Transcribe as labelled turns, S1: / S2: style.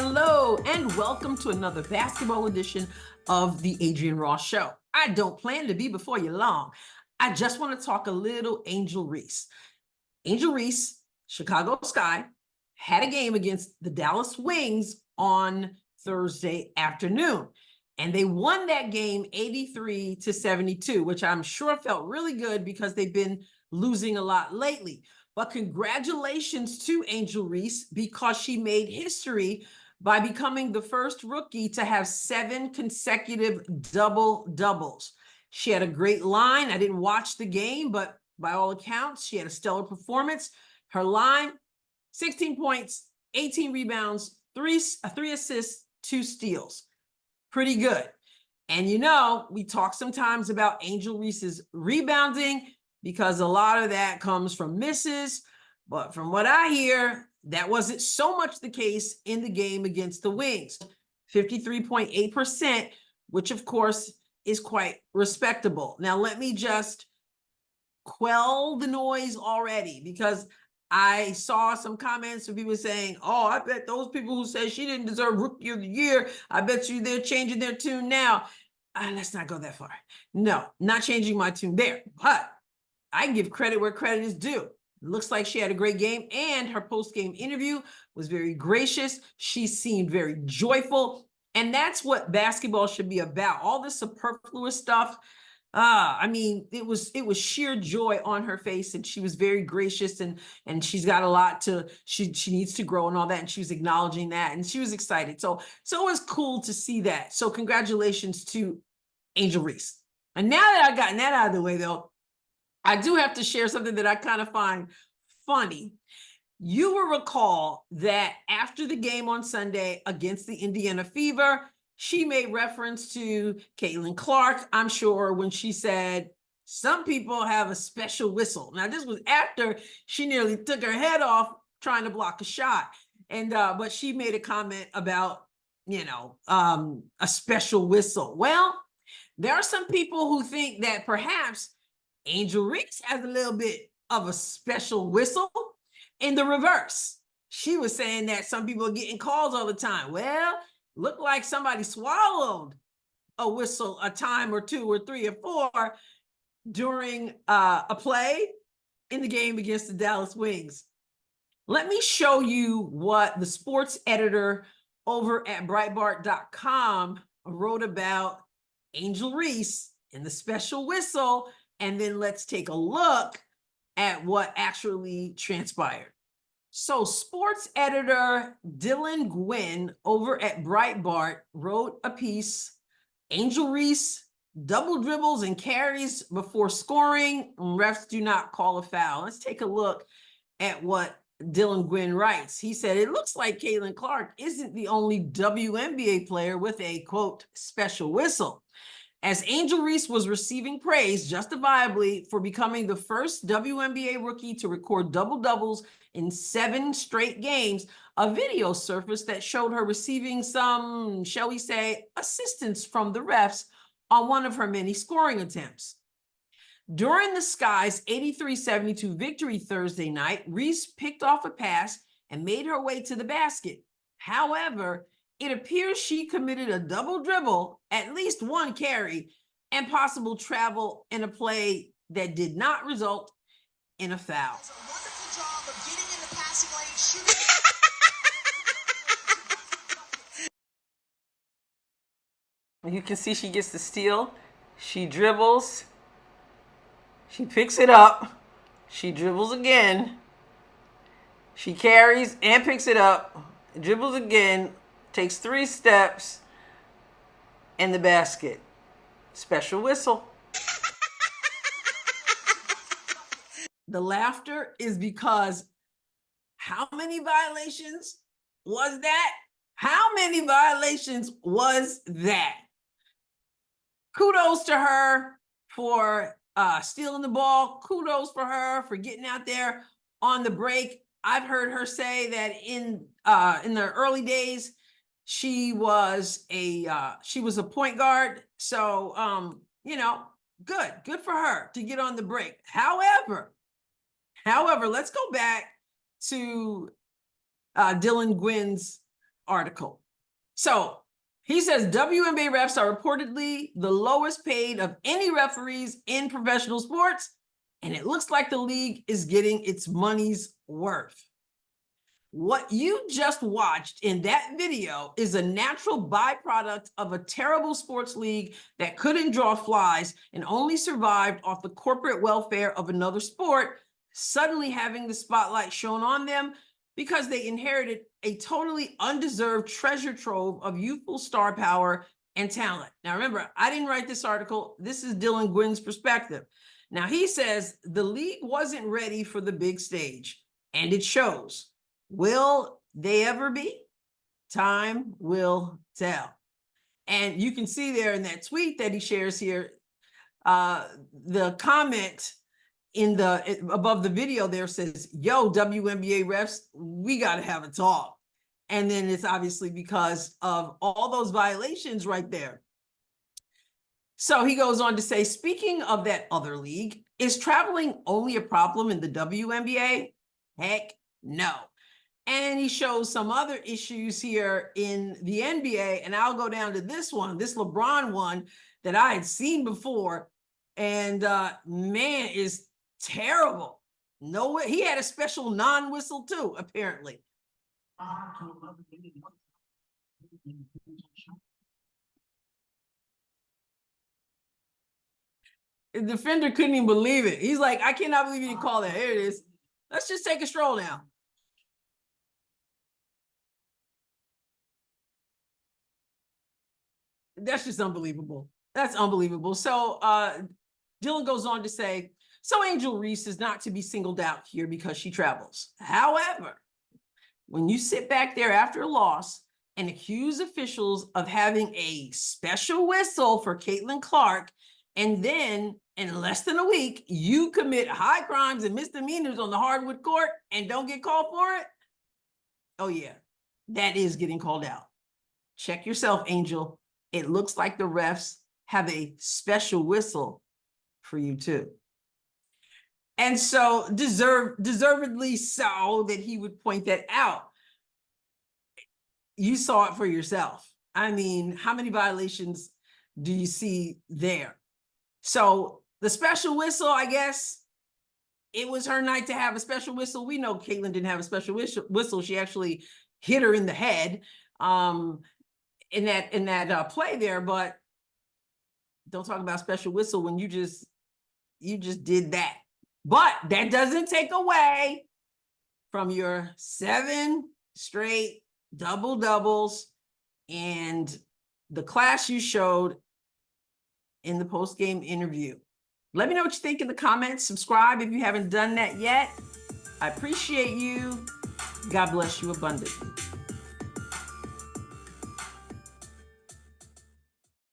S1: Hello, and welcome to another basketball edition of the Adrienne Ross Show. I don't plan to be before you long. I just want to talk a little Angel Reese. Angel Reese, Chicago Sky, had a game against the Dallas Wings on Thursday afternoon. And they won that game 83-72, which I'm sure felt really good because they've been losing a lot lately. But congratulations to Angel Reese because she made history by becoming the first rookie to have 7 consecutive double-doubles. She had a great line. I didn't watch the game, but by all accounts, she had a stellar performance. Her line, 16 points, 18 rebounds, 3 assists, 2 steals. Pretty good. And you know, we talk sometimes about Angel Reese's rebounding because a lot of that comes from misses. But from what I hear, that wasn't so much the case in the game against the Wings. 53.8%, which of course is quite respectable. Now, let me just quell the noise already because I saw some comments of people saying, oh, I bet those people who say she didn't deserve Rookie of the Year, I bet you they're changing their tune now. Let's not go that far. No, not changing my tune there, but I can give credit where credit is due. It looks like she had a great game, and her post-game interview was very gracious. She seemed very joyful, and that's what basketball should be about. All this superfluous stuff. I mean, it was sheer joy on her face, and she was very gracious, and she's got a lot to she needs to grow and all that, and she was acknowledging that, and she was excited. So it was cool to see that. So congratulations to Angel Reese. And now that I've gotten that out of the way, though, I do have to share something that I kind of find funny. You will recall that after the game on Sunday against the Indiana Fever, she made reference to Caitlin Clark, I'm sure, when she said, some people have a special whistle. Now, this was after she nearly took her head off trying to block a shot. And but she made a comment about, a special whistle. Well, there are some people who think that perhaps Angel Reese has a little bit of a special whistle in the reverse. She was saying that some people are getting calls all the time. Well, looked like somebody swallowed a whistle a time or 2 or 3 or 4 during a play in the game against the Dallas Wings. Let me show you what the sports editor over at Breitbart.com wrote about Angel Reese and the special whistle, and then let's take a look at what actually transpired. So sports editor Dylan Gwynn over at Breitbart wrote a piece, Angel Reese, double dribbles and carries before scoring, refs do not call a foul. Let's take a look at what Dylan Gwynn writes. He said, it looks like Caitlin Clark isn't the only WNBA player with a, quote, special whistle. As Angel Reese was receiving praise justifiably for becoming the first WNBA rookie to record double-doubles in 7 straight games, a video surfaced that showed her receiving some, shall we say, assistance from the refs on one of her many scoring attempts. During the Sky's 83-72 victory Thursday night, Reese picked off a pass and made her way to the basket. However, it appears she committed a double dribble, at least 1 carry, and possible travel in a play that did not result in a foul.
S2: Does a wonderful job of getting in the passing lane, shooting.
S1: You can see she gets the steal. She dribbles. She picks it up. She dribbles again. She carries and picks it up. Dribbles again. Takes 3 steps in the basket. Special whistle. The laughter is because how many violations was that? How many violations was that? Kudos to her for stealing the ball. Kudos for her for getting out there on the break. I've heard her say that in the early days, she was a point guard. So, good for her to get on the break. However, let's go back to Dylan Gwynn's article. So he says WNBA refs are reportedly the lowest paid of any referees in professional sports, and it looks like the league is getting its money's worth. What you just watched in that video is a natural byproduct of a terrible sports league that couldn't draw flies and only survived off the corporate welfare of another sport, suddenly having the spotlight shown on them because they inherited a totally undeserved treasure trove of youthful star power and talent. Now, remember, I didn't write this article. This is Dylan Gwynn's perspective. Now, he says the league wasn't ready for the big stage, and it shows. Will they ever be? Time will tell. And you can see there in that tweet that he shares here, the comment in the above the video there says, yo, WNBA refs, we got to have a talk. And then it's obviously because of all those violations right there. So he goes on to say, speaking of that other league, is traveling only a problem in the WNBA? Heck no. And he shows some other issues here in the NBA. And I'll go down to this one, this LeBron one that I had seen before. And man, is terrible. No way. He had a special non-whistle too, apparently. The defender couldn't even believe it. He's like, I cannot believe you didn't call that. Here it is. Let's just take a stroll now. That's just unbelievable. That's unbelievable. So Dylan goes on to say, so Angel Reese is not to be singled out here because she travels. However, when you sit back there after a loss and accuse officials of having a special whistle for Caitlin Clark, and then in less than a week, you commit high crimes and misdemeanors on the hardwood court and don't get called for it, oh yeah, that is getting called out. Check yourself, Angel. It looks like the refs have a special whistle for you too. And so deservedly so that he would point that out. You saw it for yourself. I mean, how many violations do you see there? So the special whistle, I guess, it was her night to have a special whistle. We know Caitlin didn't have a special whistle. She actually hit her in the head. In that play there, but don't talk about special whistle when you just did that. But that doesn't take away from your 7 straight double doubles and the class you showed in the post-game interview. Let me know what you think in the comments. Subscribe if you haven't done that yet. I appreciate you. God bless you abundantly.